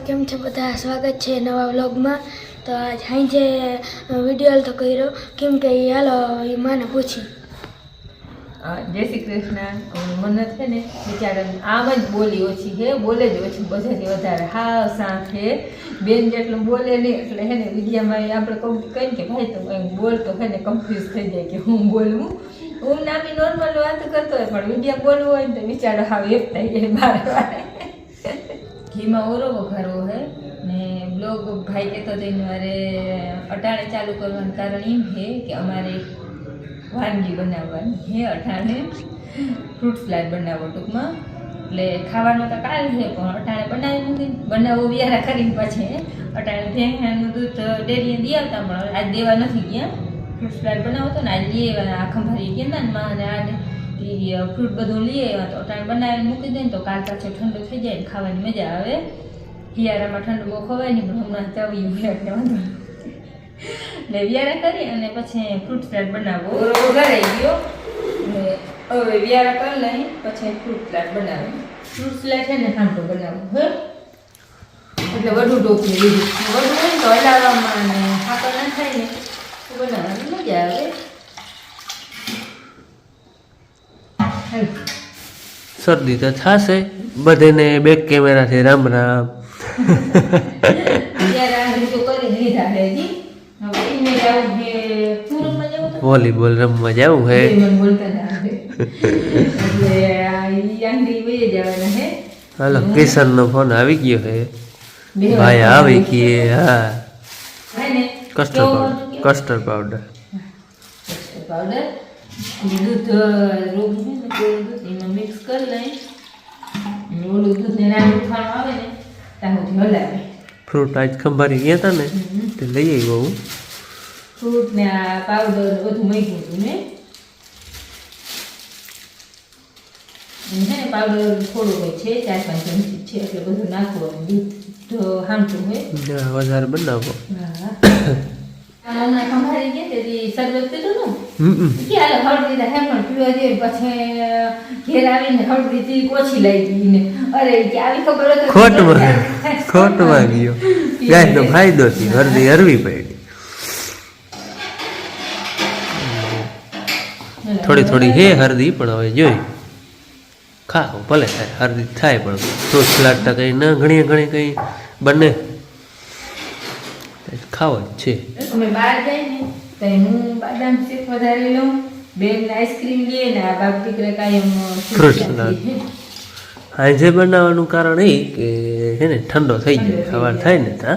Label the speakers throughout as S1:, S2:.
S1: કેમ છે બધા સ્વાગત છે નવા વ્લોગમાં। તો આજ સાંજે વિડીયો તો કર્યો કેમ કે હાલો એ મને પૂછી
S2: જય શ્રી કૃષ્ણ। મને છે ને બિચારા આમ જ બોલી ઓછી છે, બોલે જ ઓછી બધાથી વધારે હા સાંખ છે બેન જેટલું બોલે નહીં એટલે હે ને વિડીયામાં આપણે કહીએ કે ભાઈ તો બોલતો હે ને કન્ફ્યુઝ થઈ જાય કે હું બોલવું। હું નામી નોર્મલ વાત કરતો હોય પણ વિડીયા બોલવું હોય ને તો બિચારો હાવ એક થઈ જાય બારે બારે। ઘીમાં ઓરો વઘારવો હે ને બ્લોગ ભાઈ કહેતો હતો મારે અટાણે ચાલુ કરવાનું કારણ એમ છે કે અમારે વાનગી બનાવવાની હે અટાણે ફ્રૂટ સલાડ બનાવો ટૂંકમાં એટલે ખાવાનું તો કાલ છે પણ અટાણે બનાવી નથી બનાવો વ્યારા કરીને પછી અટાણે ભેંસનું દૂધ ડેરીએ દઈ આવતા પણ આજ દેવા નથી ગયા। ફ્રૂટ સલાડ બનાવો તો ને આજ લઈ આવ્યા આખા ભરી ગયા ને માં આજ ફ્રૂટ બધું લઈ આવ્યા તો અટાણે બનાવીને મૂકી દે ને તો કાલ પાછો ઠંડો થઈ જાય ને ખાવાની મજા આવે। હિયારામાં ઠંડુ બહુ ખવાય નહીં પણ હમણાં ચાવ્યું એટલે વાંધો એટલે વ્યારા કરી અને પછી ફ્રૂટ સલાડ બનાવો વઘારાઈ ગયો હવે વ્યારા કરી લઈ પછી ફ્રૂટ સલાડ બનાવે। ફ્રૂટ સલાડ છે ને ઠંડો બનાવવું હે એટલે વધુ ટોપી લીધું વધુ હોય ને તો હલાવવામાં અને ખાકર ના થાય ને તો બનાવવાની મજા આવે।
S3: શરદી તો થશે બધાને બેક કેમેરાથી રામ રામ। વોલીબોલ રમવા જવું હે હાલો કિશન નો ફોન આવી ગયો હે ભાઈ આવી ગયે હા કસ્ટર્ડ પાવડર
S2: દૂધ રોગ એમાં મિક્સ કરી લઈ ઓલું દૂધ ને નાનું ખાવાનું આવે ને ત્યાં સુધી હલાવે।
S3: ફ્રૂટ આજ ખંભારી ગયા હતા ને તે લઈ આવ્યો હું
S2: ફ્રૂટ ને આ પાવડર બધું મૂક્યું હતું ને છે ને પાવડર થોડું હોય છે 4-5 ચમચી છે એટલે બધું નાખવાનું દૂધ તો હામતું હોય
S3: વધારે બનાવો
S2: હમણાં ખંભારી ગયા તેથી શરબત પીધું ને કે હાલ હળદી હે પણ પીવા દે પછી ઘેર આવીને હળદી થી ઓછી લાગી ને અરે કે આવી ખબર હતી
S3: ખોટમાં ગયો ગાય નો ફાયદો થી હળદી હરવી પડી થોડી થોડી હે હળદી પણ હવે જોઈ ખાઓ ભલે થાય હળદી થાય પણ ફ્રૂટ સલાડ તો કઈ ના ઘણી ઘણી કઈ બને ખાવા જ છે।
S2: અમે બહાર જઈએ ને તો હું બદામ શેક વધારે લઉં બેન આઈસ્ક્રીમ લઈએ ને આ બાપ દીકરા કાયમ
S3: ફ્રૂટ સલાડ આજે બનાવવાનું કારણ એ કે હે ને ઠંડો થઈ જાય સવાર થાય ને તા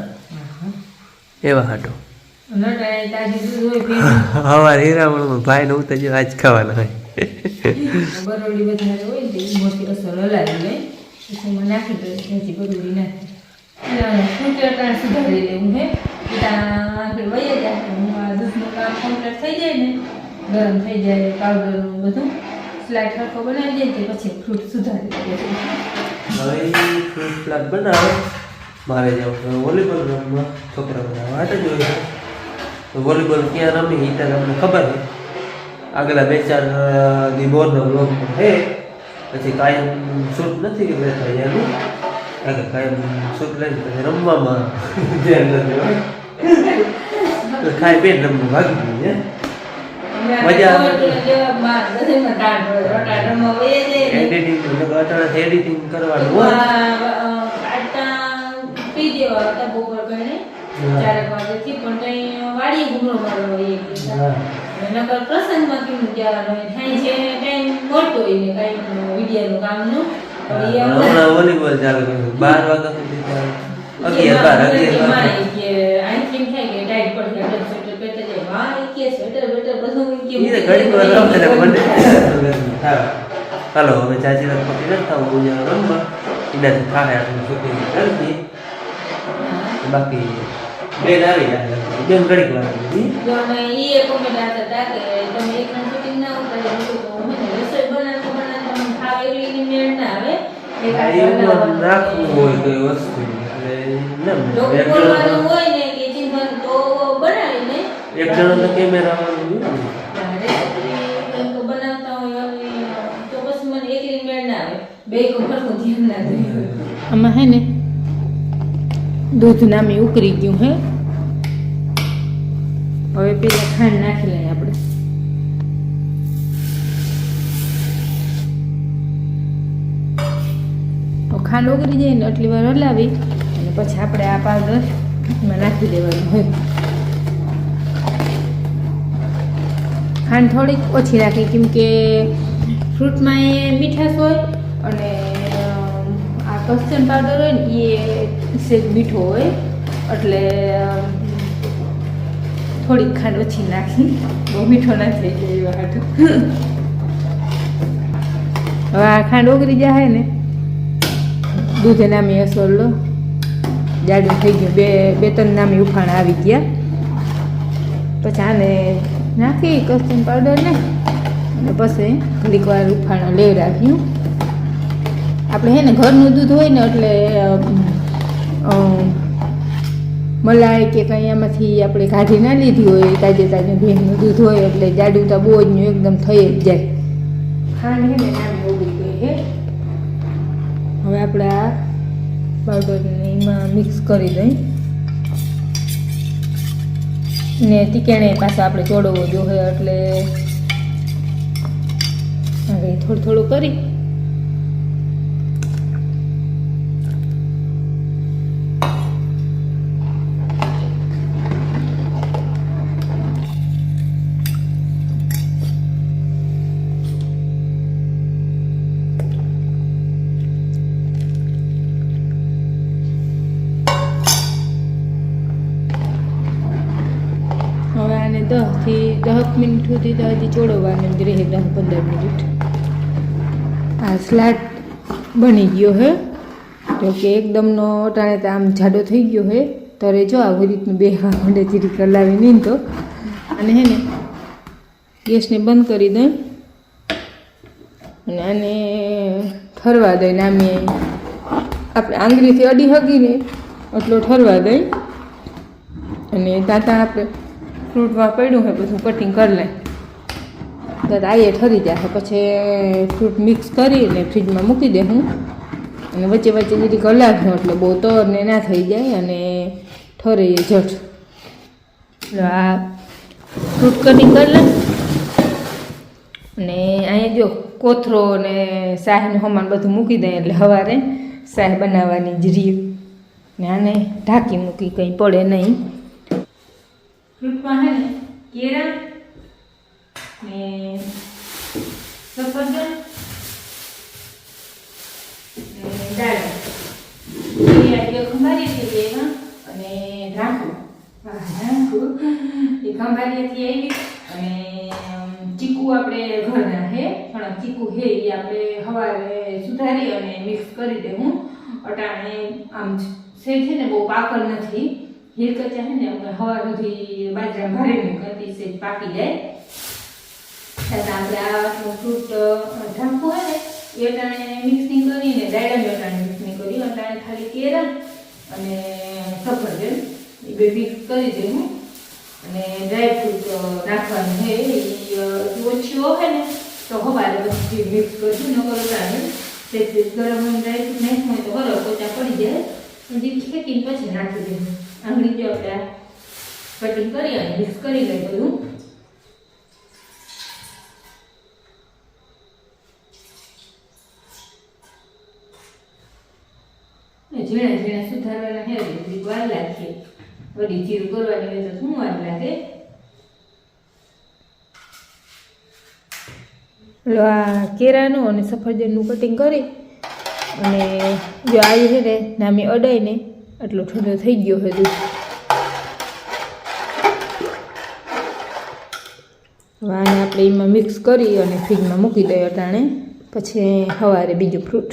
S3: એવા હાટો સવાર હીરામણમાં ભાઈ ને ઉતર આજ ખાવાના હોય
S2: બરોડી વધારે હોય ને મોટી અસર હલાવી લઈ પછી એમાં નાખી દઉં હજી બરોડી નાખી ફૂટ સુધારી લેવું હે આગળ વહી જાય હું આ દૂધનું કામ કમ્પ્લીટ થઈ જાય ને ગરમ થઈ જાય પાવડરનું બધું સ્લાઇડ સરખો બનાવી દઈએ કે પછી ફ્રૂટ સુધારી દઈએ।
S3: હવે ફ્રૂટ સલાડ બનાવે મારે જવું વોલીબોલ રમવા છોકરા બધા વાટ જ હોય તો વોલીબોલ ક્યાં રમી એ ત્યારે અમને ખબર છે આગલા 2-4 દી બોરનો બ્લોગ છે પછી કાયમ શૂટ નથી લેતા એનું આગળ કાયમ શૂટ લઈને પછી રમવામાં ધ્યાન નથી હોય ખાઈ પેટ રમવું ભાગી ગયું મજા એડિટિંગ કરવાનું
S2: પી દેવા હતા બપોર કરીને 4 વાગેથી પણ કઈ વાડી ઘૂમરો મારવો નકર પ્રસંગમાં કેમ જવાનું હોય થાય છે ટાઈમ મળતો હોય ને કઈ વિડીયોનું કામનું
S3: હમણાં વોલીબોલ ચાલુ કર્યું 12 વાગ્યા સુધી 11-12 હાલો હવે ચાચી રાત પકડી નથી થવું રમવા એનાથી થાય આપણે શૂટિંગ કરી બાકી બેન આવી જાય બેન ઘડીક વાર રાખવું હોય તો એ વસ્તુ એક જણો તો કેમેરા
S2: આમાં હે ને દૂધ નામી ઉકળી ગયું હે. હવે પેલા ખાંડ નાખી લઈએ આપણે. ખાંડ ઉકળી જાય ને એટલી વાર હલાવી અને પછી આપણે આ પાવડર એમાં નાખી દેવાનું હોય. ખાંડ થોડીક ઓછી રાખી કેમ કે ફ્રૂટમાં એ મીઠાશ હોય અને આ કસ્ટર્ડ પાવડર હોય ને એ સેજ મીઠો હોય એટલે થોડીક ખાંડ ઓછી નાખી. બહુ મીઠો ના થઈ જાય એવા હાટું. હવે આ ખાંડ ઓગળી જાય ને દૂધ નામી અસર લો જાડું થઈ ગયું. બે ત્રણ નામી ઉફાણ આવી ગયા. પછી આને નાખી કસ્ટર્ડ પાવડર ને અને પછી ઘડીક વાર ઉફાણો લઈ રાખ્યું. આપણે હે ને ઘરનું દૂધ હોય ને એટલે મલાઈ કે કંઈ એમાંથી આપણે કાઢી ના લીધી હોય તાજે ભેંસનું દૂધ હોય એટલે જાડું તો બહુ જ એકદમ થઈ જ જાય. ખાંડ હે ને નાની ઉગી ગઈ હે. હવે આપણે આ પાવડરને એમાં મિક્સ કરી દઈ ને તીકેણે પાછો આપણે ચોડવો જોઈએ એટલે હવે થોડું થોડું કરી હવે આને 10 મિનિટ સુધી તો હજી ચોળવવાનું જ રહે. 10-15 મિનિટ. આ સ્લાડ બની ગયો હે. જો કે એકદમનો અટાણે તો આમ જાડો થઈ ગયો હે. તરે જો આવી રીતનું બેહવા માંડે જીરી કલાવી નહીં તો. અને હે ને ગેસને બંધ કરી દઈ અને આને ઠરવા દઈને આમે આપણે આંગળીથી અડી હગીને એટલો ઠરવા દઈ અને તાતા આપણે ફ્રૂટમાં પડ્યું હોય બધું કટિંગ કરી લે તો આ ઠરી જાય. પછી ફ્રૂટ મિક્સ કરીને ફ્રીજમાં મૂકી દે હું અને વચ્ચે વચ્ચે જરી હલાવ્યું એટલે બહુ તરને ના થઈ જાય અને ઠરે જટ. આ ફ્રૂટ કટિંગ કરી લે અને અહીંયા જો કોથરો ને શાહીનું હમાન બધું મૂકી દઈએ એટલે સવારે શાહ બનાવવાની જ રીત ને આને ઢાંકી મૂકી કંઈ પડે નહીં. ફ્રૂટમાં હે ને કેળા ને સફરજન ને દાડમ ખંભારી હતી એમાં અને ઢાંકું એ ખંભારીથી આવી અને ચીકુ આપણે ઘરના હે પણ ચીકુ હે એ આપણે સવારે સુધારી અને મિક્સ કરી દેવું. અટાણે આમ છે ને બહુ પાકર નથી. હીર કચા છે ને અમે સવાર સુધી બાજરા ભારે મૂકતી છે પાકી જાય. આપણે આ ફ્રૂટ ઢાંકવું હોય ને એ અટાણે મિક્સિંગ કરીને દાયડાની અટાણે મિક્સિંગ કરી અટાણે ખાલી કેળા અને સફરજન એ બે મિક્સ કરી દેવું અને ડ્રાયફ્રૂટ નાખવાનું છે. એ ઓછી હોય ને તો સવારે પછી મિક્સ કરશું ન કરો તારે તે ગરમ ડ્રાયફ્રૂટ નાખવું હોય તો બરાબર પોચા પડી જાય પછી ખેંચીને પછી નાખી દેવું. આંગળી જો આપણે કટિંગ કરી અને મિક્સ કરી લઈ બધું. ઝીણા ઝીણા સુધારવાના હે એટલે વાર લાગે. વળી જીરું કરવાની હોય તો શું વાર લાગે. આ કેળાનું અને સફરજનનું કટિંગ કરી અને જો આવી છે ને નામી અડાઈને એટલો ઠંડો થઈ ગયો છે દૂધ. હવે આને આપણે એમાં મિક્સ કરી અને ફ્રીજમાં મૂકી દઈએ અટાણે પછી સવારે બીજું ફ્રૂટ.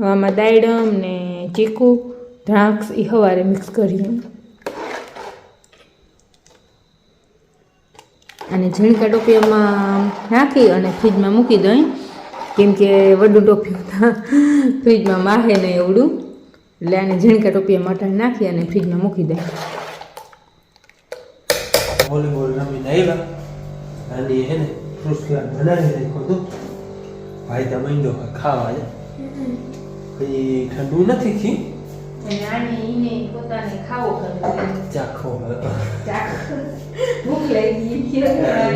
S2: આમાં દાયડમ ને ચીકુ દ્રાક્ષ એ સવારે મિક્સ કર્યું અને ઝીણકા ટોપિયામાં નાખી અને ફ્રીજમાં મૂકી દઈ કેમ કે વડું ટોપિયું ફ્રીજમાં માહે નહીં એવડું એટલે આને ઝીણકા ટોપિયામાં અટાણે નાખી અને ફ્રીજમાં મૂકી દઈ.
S3: વોલીબોલ રમીને આવ્યા અને હે ને ફ્રૂટ સલાડ બનાવી રાખ્યું હતું. ભાઈ તો માંડ્યો ખાવા છે. પછી ઠંડુ નથી થી
S2: અને આને ઈને પોતાને ખાવો કરે
S3: ચાખો
S2: ભૂખ લાગી ગઈ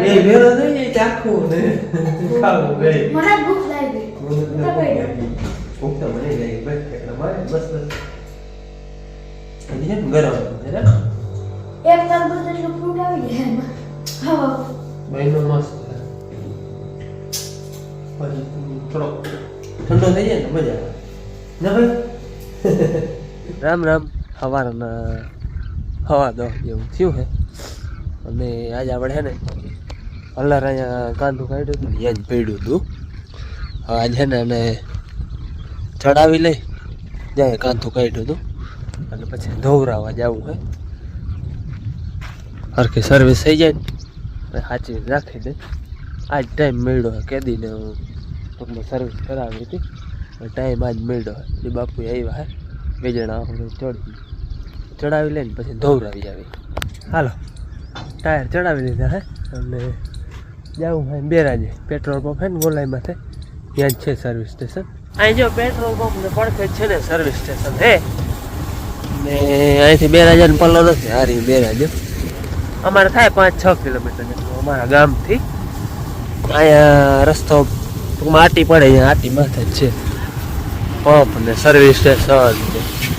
S3: બે ભેરો થઈ જાય ચાખો ને ખાવું બે
S1: મને ભૂખ લાગી
S3: ભૂખ તો મને લાગી બસ એટલે બસ હજી છે ને ગરમ છે ને
S1: એક તરબૂચ જેટલું ફ્રૂટ આવી જાય એમાં ખાવા
S3: ભાઈનો મસ્ત પછી થોડો ઠંડો થઈ જાય ને મજા આવે ના ભાઈ રામ રામ સવારના હવા દો જેવું થયું છે અને આજે આપણે છે ને હલ્લાર અહીંયા કાંદું કાઢ્યું હતું ને જ પડ્યું હતું. હવે આજે છે ને અને ચડાવી લઈ જાય કાંદું કાઢ્યું હતું અને પછી ધોવરાવા જવું છે. હરખી સર્વિસ થઈ જાય ને સાચી રાખી દે. આજ ટાઈમ મળ્યો કેદીને હું ટૂંકમાં સર્વિસ કરાવી હતી ટાઈમ આજ મળ્યો એ બાપુ આવ્યા હે 2 જણા ચડાવી લઈને પછી ધોવરાવી આવી. હાલો ટાયર ચડાવી લીધા હે અને જવું હોય બેરાજે પેટ્રોલ પંપ હે ને ગોલાઈમાં ત્યાં જ છે સર્વિસ સ્ટેશન. અહીં જો પેટ્રોલ પંપ ને પડખે જ છે ને સર્વિસ સ્ટેશન હે ને અહીંથી બેરાજા ને પલ્લો નથી હારી બેરાજો અમારે થાય 5-6 કિલોમીટર જેટલું અમારા ગામથી. અહીંયા રસ્તો ટૂંકમાં આટી પડે અહીંયા આટી માથે જ છે પંપ ને સર્વિસ સ્ટેશન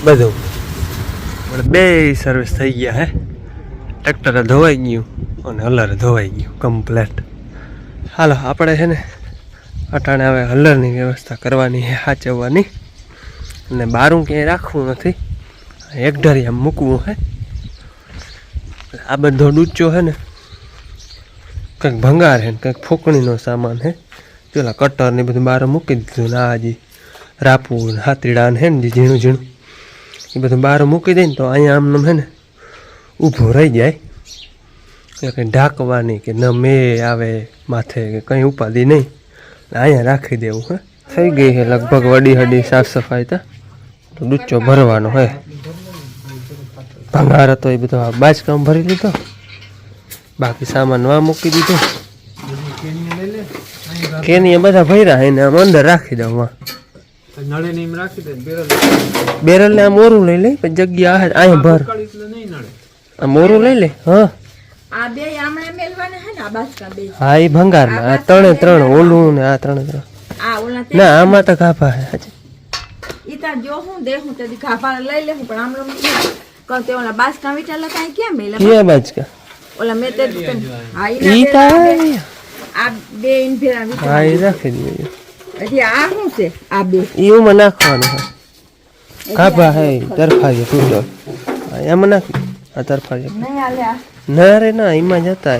S3: બધું. બે સર્વિસ થઈ ગયા હે. ટ્રેક્ટરે ધોવાઈ ગયું અને હલરે ધોવાઈ ગયું કમ્પ્લેટ. હાલો આપણે છે ને અટાણે હવે હલરની વ્યવસ્થા કરવાની છે સાચવવાની અને બારું ક્યાંય રાખવું નથી એક ઢરી આમ મૂકવું છે. આ બધો ડૂચો છે ને કંઈક ભંગાર છે ને કંઈક ફૂંકણીનો સામાન છે. પેલા કટર ને બધું બહાર મૂકી દીધું ને આ હજી રાપવું ને હાથીડા ને જે ઝીણું ઝીણું એ બધું બહાર મૂકી દે ને તો અહીંયા આમને છે ને ઊભો રહી જાય એટલે કંઈ ઢાંકવાની કે ન મેં આવે માથે કે કંઈ ઉપાધિ નહીં અહીંયા રાખી દેવું હે. થઈ ગઈ છે લગભગ વડી હડી સાફ સફાઈ તો ડૂચો ભરવાનો હે. ભંગાર હતો એ બધો બાજકામ ભરી લીધો બાકી સામાન વા મૂકી દીધો. કેની બધા ભર્યા એને આમ અંદર રાખી દઉં માં બેરલ ને આમ ઓરું લઈ લે પછી જગ્યા અહીંયા ભર આમ ઓરું લઈ લે. હા હા એ ભંગાર માં આ 3 ઓલું ને આ 3 ના આમાં તો ગાભા હે હાજી ક્યાં બાજકા ઈ તા હા એ રાખી દઈએ એવું માં નાખવાનું હે ગાભા હે તરફાજી તૂટો એમાં નાખી આ તરફાજી ના રે ના એમાં જતા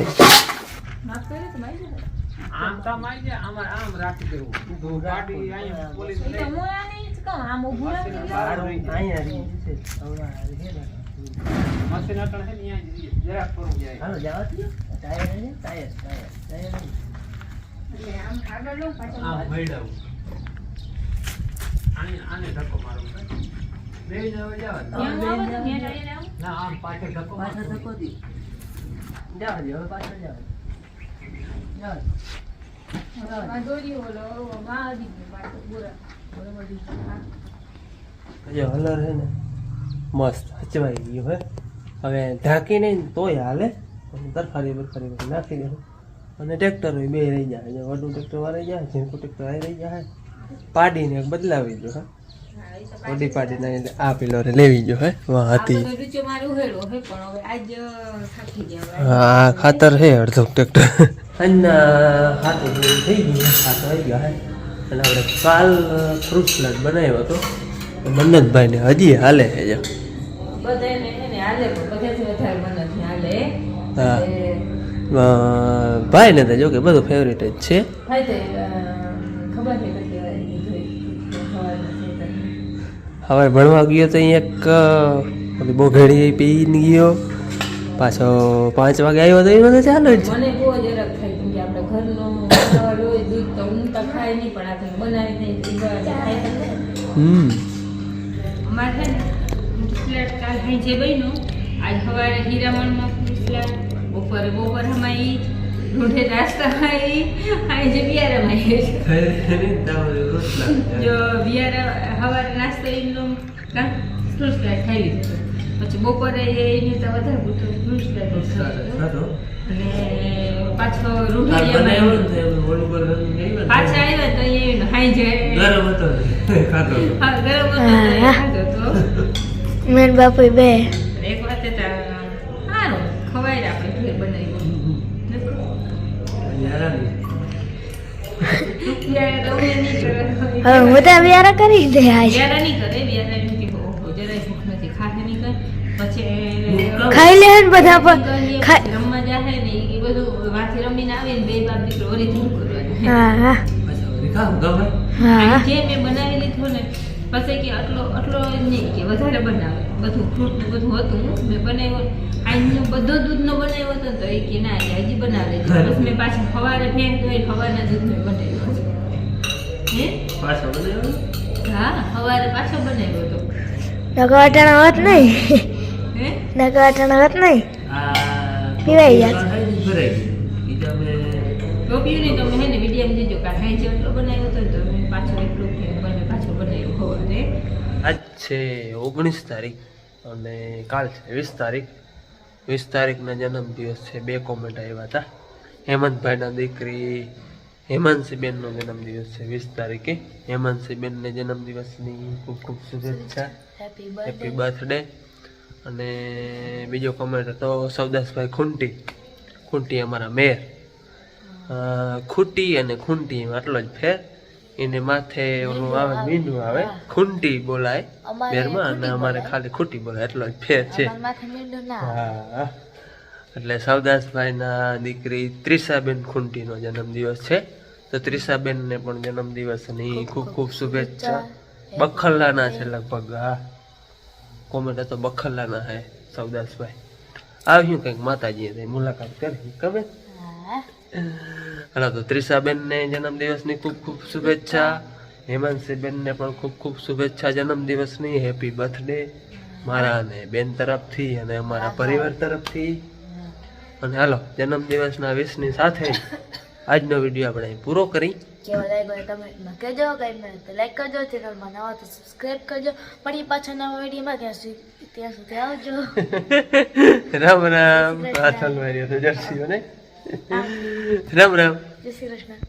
S3: હલર હે ને મસ્ત હચવાઈ ગયું હે. હવે ઢાંકી નહીં તોય હાલે તરફારી બરફારી બધું નાખી દેવું અને ટ્રેક્ટર બે રહી જાય વડું ટ્રેક્ટર વાળી જાય ઝીણકું ટ્રેક્ટર આ રહી જાય પાડીને બદલાવી દો હા વડી પાડીને આ પેલો લેવી જો હે વાહ હતી હા ખાતર હે અડધો ટ્રેક્ટર અને ખાતર થઈ ગયું ખાતર આવી ગયા હે. અને આપણે કાલ ફ્રૂટ સલાડ બનાવ્યો હતો મન્નતભાઈ ને હજી હાલે છે ભાઈ ને તો જો કે બધું ફેવરેટ જ છે. હવે ભણવા ગયો તો એક બહુ ઘડી પીને ગયો પાછો 5 વાગે આવ્યો તો એ બધું ચાલુ જ છે.
S2: બપોરે ઈ ઢૂંઢે નાસ્તામાં ઈ અહીં જે બિયારામાં ઈ છે જો બિયારા સવારે નાસ્તો એમનો ફ્રૂટ સ્લાઇડ ખાઈ લીધો પછી બપોરે એની તો વધારે પૂરતું ફ્રૂટ સ્લાઇડ અને પાછો પાછા આવ્યા તો એ હાઈ જાય ખાધો તો
S1: મેન બાપુ બે
S2: એક વાત સારું ખવાય આપણે ઘરે બનાવી
S1: હવે હું તો બિયારા કરી દે આજ
S2: બિયારા નહીં કરે બિયારા એમ કે જરાય ભૂખ નથી ખાશે નહીં કરે પછી
S1: ખાઈ લે ને બધા પણ
S2: રમવા જાય ને એ બધું વાથી રમીને આવે ને બે બાપ દીકરો વળી ધૂળ કરવાનું
S1: હા હા
S2: જે મેં બનાવી લીધું ને પછી કે આટલો નહીં કે વધારે બનાવે બધું ફ્રૂટ ને બધું હતું મેં બનાવ્યો આજનો બધો દૂધનો બનાવ્યો હતો તો એ કે ના હજી બનાવે બસ મેં પાછું સવારે ફેંક દો સવારના દૂધનો બનાવ્યો હે હા સવારે પાછો બનાવ્યો હતો
S1: નગવાટાણા હોત નહીં
S2: હે
S1: નગવાટાણા હોત નહીં પીવાઈ જાય
S2: ટોપિયું નહીં તમે હે ને મીડિયમ દેજો કારણ હાઈ જેટલો બનાવ્યો હતો તો મેં પાછો એટલું પાછો બનાવ્યો સવારે
S3: આજ છે 19 તારીખ અને કાલ છે 20 તારીખ 20 તારીખના જન્મદિવસ છે. 2 કોમેન્ટ આવ્યા હતા. હેમંતભાઈના દીકરી હેમાંશીબેનનો જન્મદિવસ છે 20 તારીખે. હેમાંશીબેનને જન્મદિવસની ખૂબ ખૂબ શુભેચ્છા, હેપી બર્થડે. અને બીજો કોમેન્ટ હતો સૌદાસભાઈ ખૂંટી અમારા મેર. ખૂટી અને ખૂંટી આટલો જ ફેર. એને માથે ઓલું આવે મીંડું આવે, ખૂંટી બોલાય મેરમાં અને અમારે ખાલી ખૂટી બોલાય, એટલો જ ફેર છે. હા, એટલે સૌદાસભાઈના દીકરી ત્રિષાબેન ખૂંટીનો જન્મદિવસ છે. તો ત્રિષાબેનને પણ જન્મદિવસની ખૂબ ખૂબ શુભેચ્છા. બખલ્લાના છે લગભગ. હા, કોમેન્ટ હતો બખલ્લાના હે સૌદાસભાઈ. આવ્યું કંઈક માતાજીએ મુલાકાત કરી ખબર. હાલો, તો ત્રિષાબેનને જન્મદિવસની ખૂબ ખૂબ શુભેચ્છા. હેમાંશીબેનને પણ ખૂબ ખૂબ શુભેચ્છા જન્મદિવસની. હેપી બર્થડે મારા અને બેન તરફથી અને અમારા પરિવાર તરફથી. અને હાલો, જન્મદિવસના વિશની સાથે આજનો વિડીયો આપણે પૂરો કરી.
S1: કેવો લાગ્યો કમેન્ટમાં કહેજો, ગમ્યું તો લાઈક કરજો, ચેનલમાં નવા તો સબસ્ક્રાઇબ કરજો. મળી પાછા નવા વિડીયોમાં, ત્યાં સુધી આવજો.
S3: રામ રામ. પાછળ માર્યો તો જર્સીઓ ને. રામ રામ.
S1: જય શ્રી કૃષ્ણ.